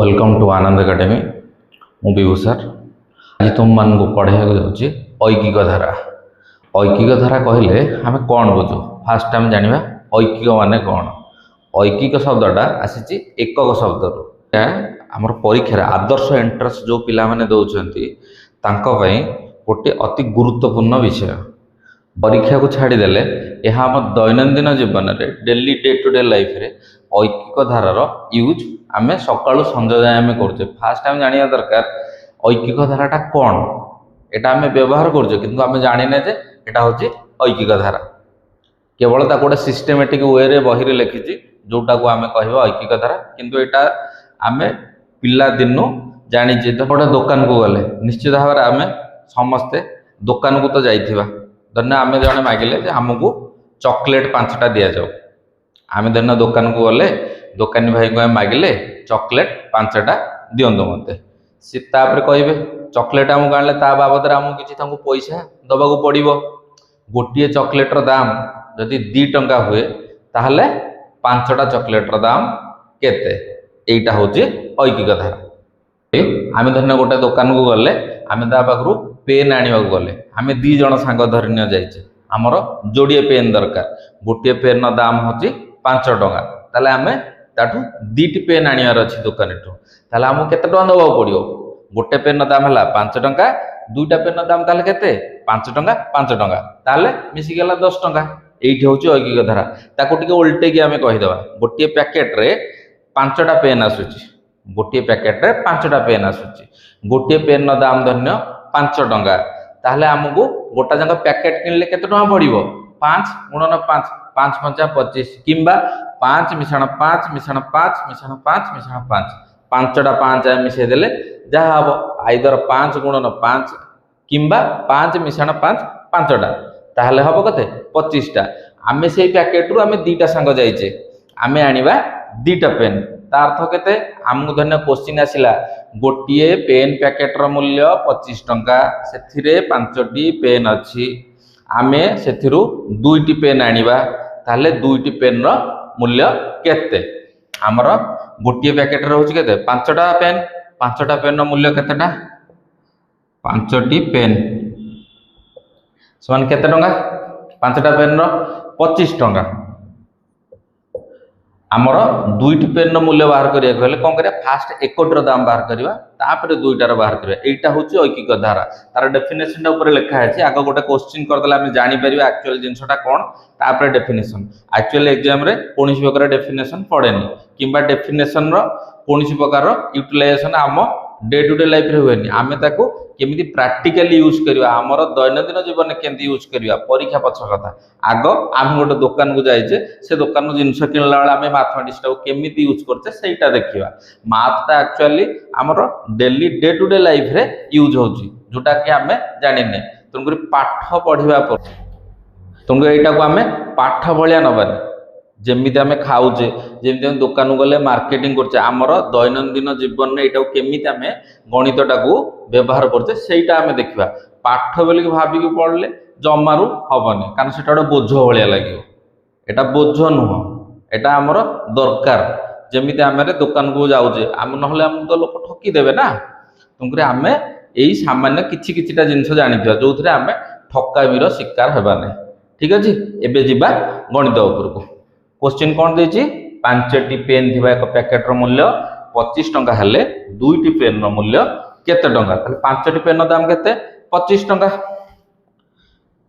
Welcome to Anand academy मु विभू sir. आज तुम मान को पढ़ाई जाऊँगी ऐकिक धारा। ऐकिक धारा कहले आम कौन बुझु फास्ट टाइम जाना ऐकिक मान कौन। ऐकिक शब्दटा आसी एकक शब्द आमर परीक्षा आदर्श एंट्रेंस जो पिला माने दौरान गोटे अति गुरुत्वपूर्ण विषय। परीक्षा को छाड़देले यह आम दैनंदिन जीवन में daily day to day life रे ऐकिक धारार यूज आम सकाळु संज जाए आम करुचे। फास्ट टाइम जाना दरकार ऐकिक धाराटा कौन एटा आम व्यवहार करुचे, किंतु आम जाने जे एटा हूँ ऐकिक धारा। केवल गोटे सिस्टेमेटिक वे रे बही रे लिखी जोटा को आम कह ऐकिक धारा, किंतु एटा आम पिला दिनू जानीचे। गोटे दुकान को गले निश्चित भाव में आम समस्ते दुकान को तो जाइथिबा। धन्य आम जड़े मागिले आमको चॉकलेट 5टा दि जाऊ। आम धन्य दुकान को गले दुकानी भाई को मागिले चॉकलेट 5टा दिंतु मत सी कहे चॉकलेट आमको आने बाबद आमको किसी पैसा दबाक पड़ो। गोटे चॉकलेटर दाम जदि 2 टंका हुए ताहले 5टा चॉकलेटर दाम केते, एटा हूँ ऐकिक धारा। आम धन्य गोटे दुकान को गले आम पाखु पेन आने गले आम 2 जन सांग धरनीय जाइए आमर जोड़े पेन दरकार। गोटे पेन दाम हूँ 5 टंका, ताले आम ताठू 2टी पेन आनियार अच्छी दुकान ताले आमको केते टंका दबाक पड़ो। गोटे पेन दाम है 5 टंका, 2टा पेन दाम ताले केते 5 टंका 5 टंका, ताले मिसिगला 10 टंका। एइठी हूँ ऐकिक धारा। ताको टिके उल्टे हम कहीदे गोटे पैकेट रे 5टा पेन आसूची, गोटे पैकेट रे 5टा पेन आसूची, गोटे पेन दाम धन्य 5 टंका, ताहले आमको गोटा जाक पैकेट किनले केते टंका पड़ो 5 गुणन 5 5 5 25 किंबा 5 मिश्रण 5 मिश्रण 5 मिश्रण 5 मिश्रण 5 5टा 5 मिसई देले जहाँ हम आइदर 5 गुणन 5 किंबा 5 मिश्रण 5 5टा ताहले हम कते 25टा। आम से पैकेट रु आम 2टा सांग जाइए आम आनिबा 2टा पेन। तार अर्थ केते आमको धन्य क्वेश्चन आसिला गोटे पेन पैकेटर मूल्य 25 टंका, से 5टी पेन अच्छी आम से 2टी पेन आनिबा ताहले 2टी पेन रो मूल्य केते। आमर गोटे पैकेट रोचे केते 5टा पेन, 5टा पेन रो मूल्य केतेटा 5टी पेन समान केते टंका 5टा पेन रो 25 टंका। आमर 2टी पेन मूल्य बाहर करिया कहले कोन करिया फास्ट एकटर दाम बाहर करिया तापर 2टार बाहर करिया। एटा होची ऐकिक धारा। तार डेफिनेशन ऊपर लिखा है आग गोटे क्वेश्चन करदेला आम जानि परिबा एक्चुअल जिनसटा कोन तापर डेफिनेशन। एक्चुअल एग्जाम रे कोनसी प्रकार डेफिनेशन पड़ेनी किंबा डेफिनेशन रो कोनसी प्रकार यूटिलाइजेशन आम डे टू डे लाइफ रे हुएनी। आमे ताको केमिति प्रैक्टिकली यूज करिया हमर दैनंदिन जीवन में केमिति यूज करिया परीक्षा पछ कथा। आग आम गोटे दुकान को जाइए से दुकान को जिनस किणला बेले आम मैथमेटिक्स को केमिति यूज करते सेटा देखिबा। मैथटा एक्चुअली आमर daily day to day life रे यूज होची जोटा कि आम जानिने। तुमको पाठ पढ़िबा पर तुमको एटा को आम पाठ भलिया नबानी जेमिति आम खाऊचे जेमिति आम दुकान गले मार्केटिंग करछे आमर दैनंदिन जीवन में एटा केमिति आम गणितटा को व्यवहार करछे सेटा आम देखिबा। पाठ बोलिक भाविक पढ़ले जमारू हबनी कारण सेटा गोटे बोझ भलिया लागियो। एटा बोझ नुह, एटा आमर दरकार। जेमिति आम दुकान को जाऊे आम नहले आम तो लोक ठकी देबे ना। तुमको आम यही सामान्य किछि किछिटा जिनस जानिथिबा जो थरे आम ठकामीर शिकार हेबा नै। ठीक अछि, एबे जिबा गणित उपरको। क्वेश्चन कौन देछि 5टी पेन थिबा एक पैकेट रो मूल्य 25 टंका हेले 2टी पेन रो मूल्य केते टंका। ताले 5टी पेन रो दाम केते 25 टंका।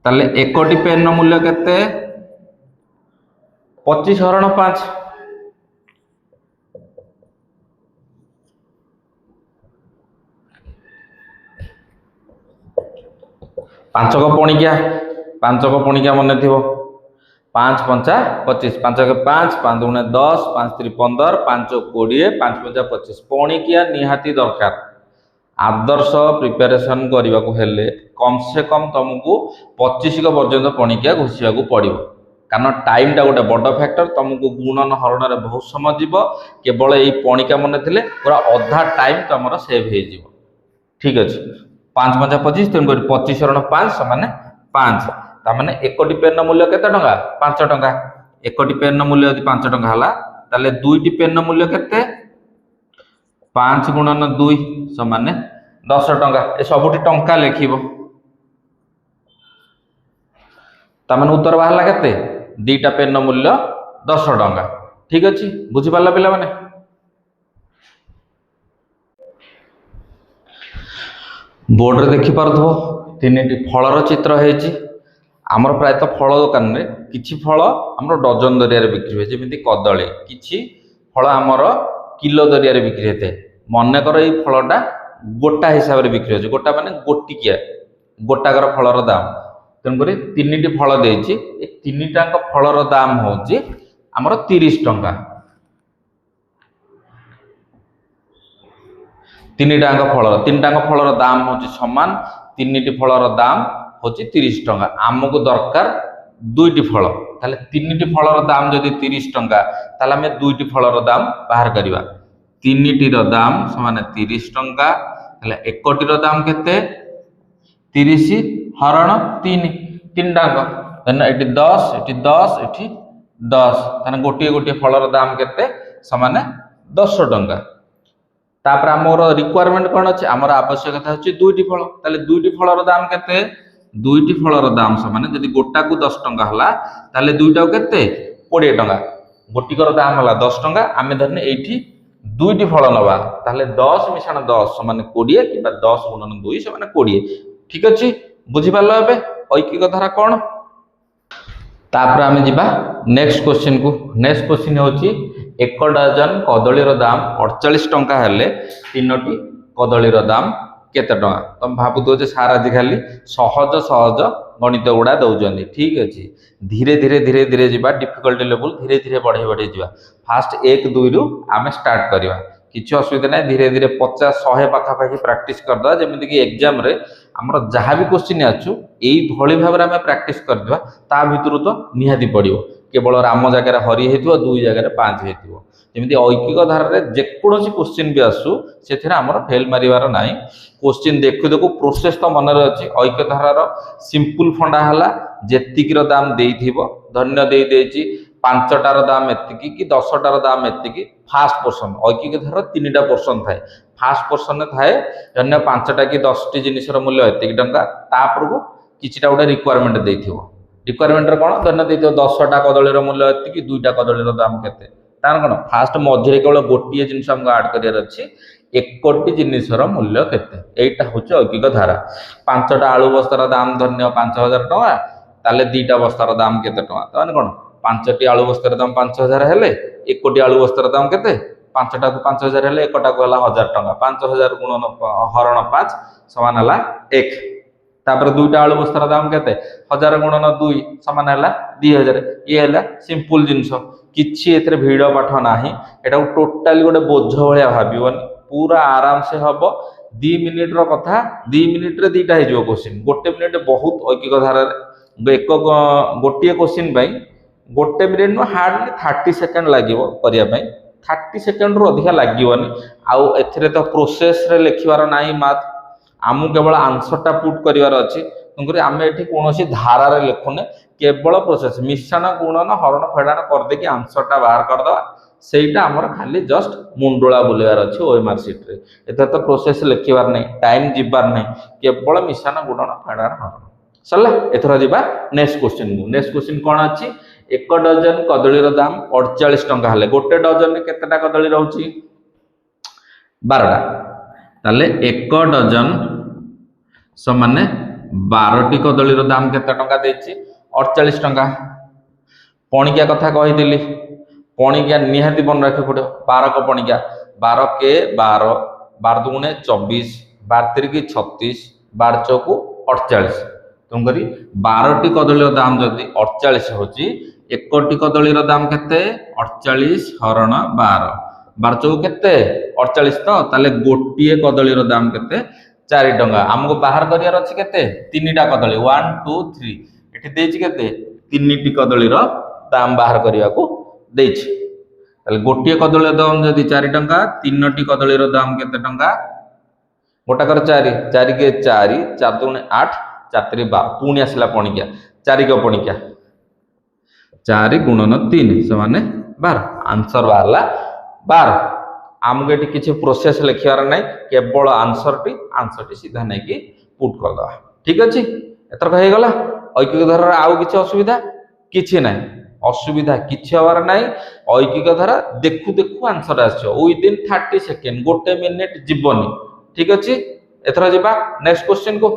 ताले 1टी पेन रो मूल्य केते 25 हरण 5 5 पणिकिया 5 पणिकिया मन थिबो 5 5 25 5 5 5 गुणे 10 5 3 15 5 20 5 5 25 पणिकिया निहाती दरकार। आदर्श प्रिपरेशन करने को हेले कम से कम तुमको 25 पर्यंत पणिकिया घोषिया को पड़ो कारण टाइमटा गोटे बड़ फैक्टर। तुमको गुणन हरण में बहुत समय जीव केवल यही पणिका मन थे पूरा अधा टाइम तुम सेव हो। ठीक अच्छे 5 5 25 तेणुक 25 हरण 5 समान 5 ताने 1टी पेन मूल्य केते टंका 5 टंका। 1टी पेन मूल्य यदि 5 टंका है ताले 2टी पेन मूल्य केते 5 गुणन 2 समान 10 टंका ए सबुठी टंका लिखिबो ताମାନେ उत्तर बाहरला केते दीटा पेन मूल्य 10 टंका ठीक अछि बुझि पाला पिला माने बोर्ड रे देखि पारथो तीनटी फलर चित्र हेछि आमर प्रायतः फल दुकान रे किछि फल आमर डजन दरिया रे बिक्री होय जेमिति कदली किछि फल आमर किलो दरिया रे बिक्री हेते मने कर ए फलटा गोटा हिसाब रे बिक्री होय गोटा माने गोटिकिया गोटाकर फलर दाम तेणुकरी तीनटी फल देछि ए तीनटाक फलर दाम होछि आमर 30 टंका तीनटाक फलर दाम होछि समान तीनटी फलर दाम होछि 30 टंका आमको दरकार दुईटी फल ताले तीनटी फलर दाम जदि 30 टंका ताले हमें दुईटी फलर दाम बाहर करिवा तीनटीर दाम समान 30 टंका ताले एकटीर दाम केते 30 हरण 3 तीनटाक देन एटी 10 एटी 10 एटी 10 ताने गोटिए गोटिए फलर दाम केते समान 10 टंका तापर आमर रिक्वायरमेंट कौन अच्छे आमर आवश्यकता होची दुईटी फल ताले दुईटी फलर दाम केते दुईटी फलर दाम समान जदि गोटा को 10 टंका हला ताले दुईटा केते 20 टंका गोटिकर दाम हला 10 टंका आमे धरने एठी दुईटी फल नबा ताले 10 मिशाण 10 समान 20 किबा 10 गुणन 2 समान 20 ठीक अछि बुझि पालो एबे ऐकिक धारा कोन तापर आमे जिबा नेक्स्ट क्वेश्चन होची एक डजन कदलीर दाम 48 टंका हेले तीनोटी कदलीर दाम केते टंका तुम भाबुतो जे सारा आज खाली सहज सहज गणित गुड़ा दौरान ठीक अच्छे धीरे धीरे धीरे धीरे जीवा डिफिकल्टी लेवल धीरे धीरे बढ़े बढ़े जीवा फास्ट 1 2 रु आम स्टार्ट करवा किसी असुविधा ना धीरे धीरे 50-100 पाखापाखि प्राक्टिस करदे जमीन कि एग्जाम रे आमर जहाँ भी क्वेश्चन आसु यही भाव में प्राक्टिस करदे ता भितर तो निहाती पड़ो केवल राम जगह हरि हो 2 जगह 5 हो जमी ऐकिक धारा जेकोसी क्वेश्चन भी आसू से फेल मारिबार ना क्वेश्चन देखु देखु प्रोसेस तो मन में अच्छी ऐकिक धारार सिंपल फंडा है जेतिकीर दाम देइथिबो धन्य दे देछि 5टार दाम एतिकी कि 10टार दाम एतिकी फास्ट पोर्शन ऐकिक धारा 3टा पोर्शन थाए फास्ट पोर्शन थाए धन्य 5टा कि 10टी जिनिसर मूल्य एतिकी टंका तापर को किछिटा गोटे रिक्वायरमेंट देइथिबो रिक्वायरमेंट कौन धन्य देइथिबो 10टा कदलीर मूल्य एतिकी 2टा कदलीर दाम केते तार कौन फास्ट मझे केवल गोटे जिन आड कर अच्छी 1टी जिनिसर मूल्य केते एटा होची ऐकिक धारा 5टा आलू बस्तार दाम धन्य 5000 टंका ताले 2टा बस्तार दाम केते टंका ताने कौन 5टी आलू बस्तार दाम 5000 हेले 1टी आलू बस्तार दाम केते 5टा को 5000 हेले 1टा को हला 1000 टंका 5000 गुणन हरण 5 समान हला 1 तापर 2टा आलू बस्तार दाम केते 1000 गुणन 2 समान हला 2000 ये हला सिंपल जिंस किछि एतरे भिडियो पाठ नाही एटा टोटली गोटे बोझ भलिया भाबिबनी पूरा आराम से हबो 2 मिनिट रो कथा 2 मिनिट रे दीटा हे जो क्वेश्चन गोटे मिनिट बहुत ऐकिक धारा एक गोटे क्वेश्चन बाई गोटे मिनिट नो हार्डली 30 सेकंड लागिवो करिया पई 30 सेकंड रो अधिक लागिवनी आउ एथिरे तो प्रोसेस रे लिखिबार नाही मैथ आमु केवल आंसर टा पुट करिवार अछि तुमकरी आमे एठी कोनोसी धारा रे लिखुने केवल प्रोसेस मिश्रण गुणन हरण फेडाण कर दे कि आंसर टा बाहर कर दवा सेटा हमर खाली जस्ट मुंडोला बुलेवार अछि ओएमआर शीट रे एते तो प्रोसेस लिखिबार नै टाइम जिबार नै केवल मिश्रण गुणन फेडाण हरण सरला एथरा जिबा नेक्स्ट क्वेश्चन कोन अछि 1 डजन कदलीर दाम 48 टंका हले गोटे डजन रे केतेटा कदली रहउची 12टा ताले 1 डजन समान 12टी कदलीर दाम केते टंका देछि 48 टंका पणिकिया कथा कही पणिकिया निहाती बन रखे पड़ो 12 को पणिकिया 12 के 12 12 दुगुणे 24 12 तिरिकी 36 12 चौकु 48 तुमकरी 12टी कदलीर दाम जदि 48 होची 1टी कदलीर दाम केते 48 हरण 12 12 चौकु केते 48 तो ताले गोटिए कदलीर दाम केते 4 टंका हमको बाहर करियार अछि केते 3टा कदली 1 2 3 एठी देछि केते 3टी कदलीर दाम बाहर करिया को देछि ताले गोटिए कदलीर दाम जदि 4 टंका 3टी कदलीर दाम केते टंका गोटा कर 4 4 के 4 4 दुने 8 4 3 12 पुणी आसला पणिकिया 4 को पणिकिया 4 गुणन 3 समान 12 आंसर बाहरला 12 आमको ये किसी प्रोसेस लिखार ना केवल आंसर टी सीधा नहीं कि पुट करदे ठीक अच्छे एथरक होगला ऐकिक धारार आउ किसी असुविधा किसी ना असुविधा किसी हबार ना ऐकिक धारा देखु देखु आंसर आसिदिन 30 सेकेंड गोटे मिनिट जीवनी ठीक अच्छे एथर जा नेक्स्ट क्वेश्चन को